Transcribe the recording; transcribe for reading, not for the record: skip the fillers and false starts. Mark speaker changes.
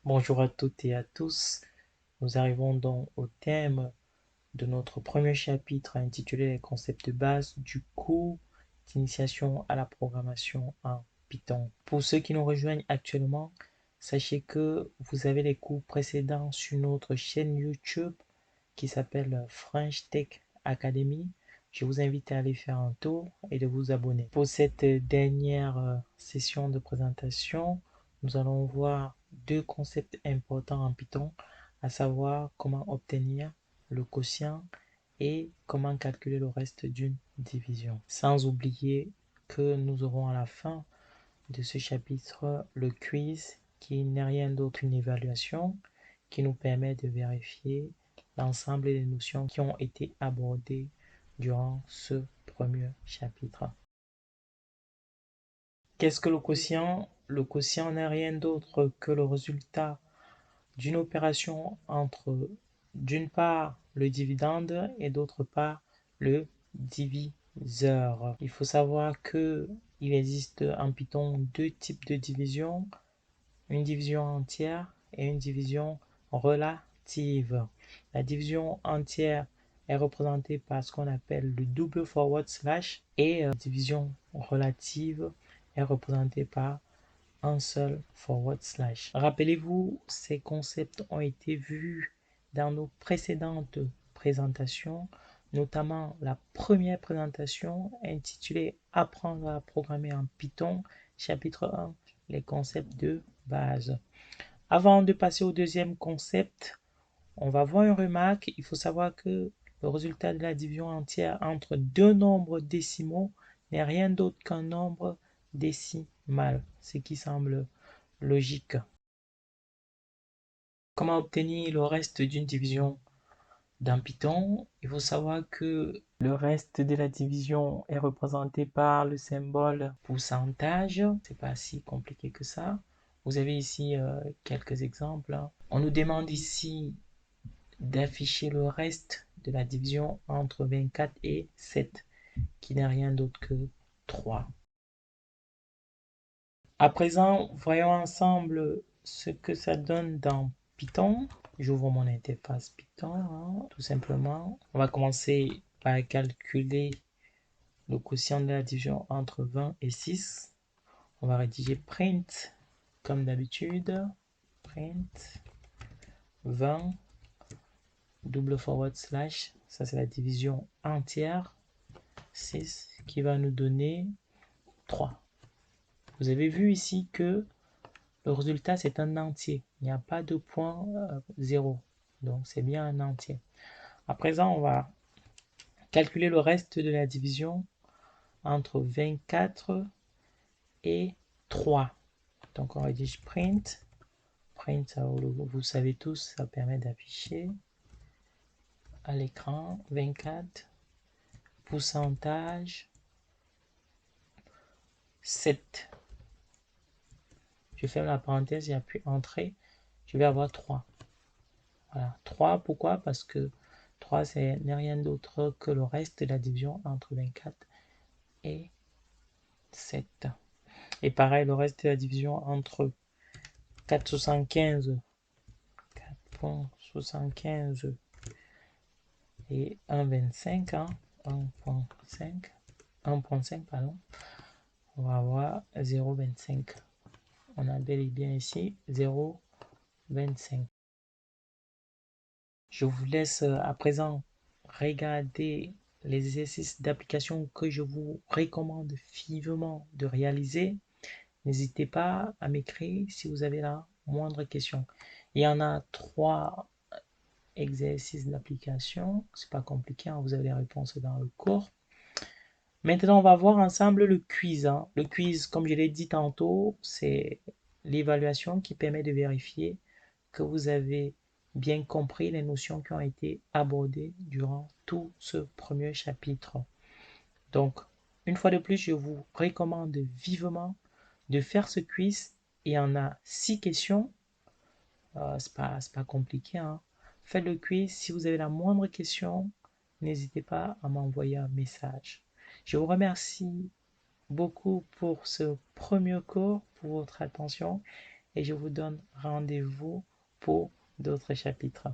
Speaker 1: Bonjour à toutes et à tous. Nous arrivons donc au thème de notre premier chapitre intitulé Les concepts de base du cours d'initiation à la programmation en Python. Pour ceux qui nous rejoignent actuellement, sachez que vous avez les cours précédents sur notre chaîne YouTube qui s'appelle French Tech Academy. Je vous invite à aller faire un tour et de vous abonner. Pour cette dernière session de présentation, nous allons voir deux concepts importants en Python, à savoir comment obtenir le quotient et comment calculer le reste d'une division. Sans oublier que nous aurons à la fin de ce chapitre le quiz qui n'est rien d'autre qu'une évaluation qui nous permet de vérifier l'ensemble des notions qui ont été abordées durant ce premier chapitre. Qu'est-ce que le quotient? Le quotient n'est rien d'autre que le résultat d'une opération entre d'une part le dividende et d'autre part le diviseur. Il faut savoir que il existe en Python deux types de division, une division entière et une division relative. La division entière est représentée par ce qu'on appelle le double forward slash et la division relative est représentée par un seul forward slash. Rappelez-vous, ces concepts ont été vus dans nos précédentes présentations, notamment la première présentation intitulée Apprendre à programmer en Python, chapitre 1, les concepts de base. Avant de passer au deuxième concept, on va voir une remarque. Il faut savoir que le résultat de la division entière entre deux nombres décimaux n'est rien d'autre qu'un nombre décimal, ce qui semble logique. Comment obtenir le reste d'une division dans Python? Il faut savoir que le reste de la division est représenté par le symbole pourcentage. C'est pas si compliqué que ça. Vous avez ici quelques exemples. On nous demande ici d'afficher le reste de la division entre 24 et 7, qui n'est rien d'autre que 3. À présent, voyons ensemble ce que ça donne dans Python. J'ouvre mon interface Python, hein, tout simplement. On va commencer par calculer le quotient de la division entre 20 et 6. On va rédiger print, comme d'habitude. Print 20, double forward slash, ça c'est la division entière. 6 qui va nous donner 3. Vous avez vu ici que le résultat c'est un entier. Il n'y a pas de point 0. Donc c'est bien un entier. À présent, on va calculer le reste de la division entre 24 et 3. Donc on rédige print. Print, vous savez tous, ça permet d'afficher à l'écran 24 pourcentage 7. Je ferme la parenthèse et appuie entrée. Je vais avoir 3. Voilà. 3, pourquoi? Parce que 3, n'est rien d'autre que le reste de la division entre 24 et 7. Et pareil, le reste de la division entre 4,75 et 1,25, hein, 1,5, pardon, on va avoir 0,25. On a bel et bien ici 0,25. Je vous laisse à présent regarder les exercices d'application que je vous recommande vivement de réaliser. N'hésitez pas à m'écrire si vous avez la moindre question. Il y en a 3 exercices d'application. C'est pas compliqué, hein, vous avez les réponses dans le cours. Maintenant, on va voir ensemble le quiz, hein. Le quiz, comme je l'ai dit tantôt, c'est l'évaluation qui permet de vérifier que vous avez bien compris les notions qui ont été abordées durant tout ce premier chapitre. Donc, une fois de plus, je vous recommande vivement de faire ce quiz. Il y en a 6 questions. C'est pas compliqué, hein. Faites le quiz. Si vous avez la moindre question, n'hésitez pas à m'envoyer un message. Je vous remercie beaucoup pour ce premier cours, pour votre attention et je vous donne rendez-vous pour d'autres chapitres.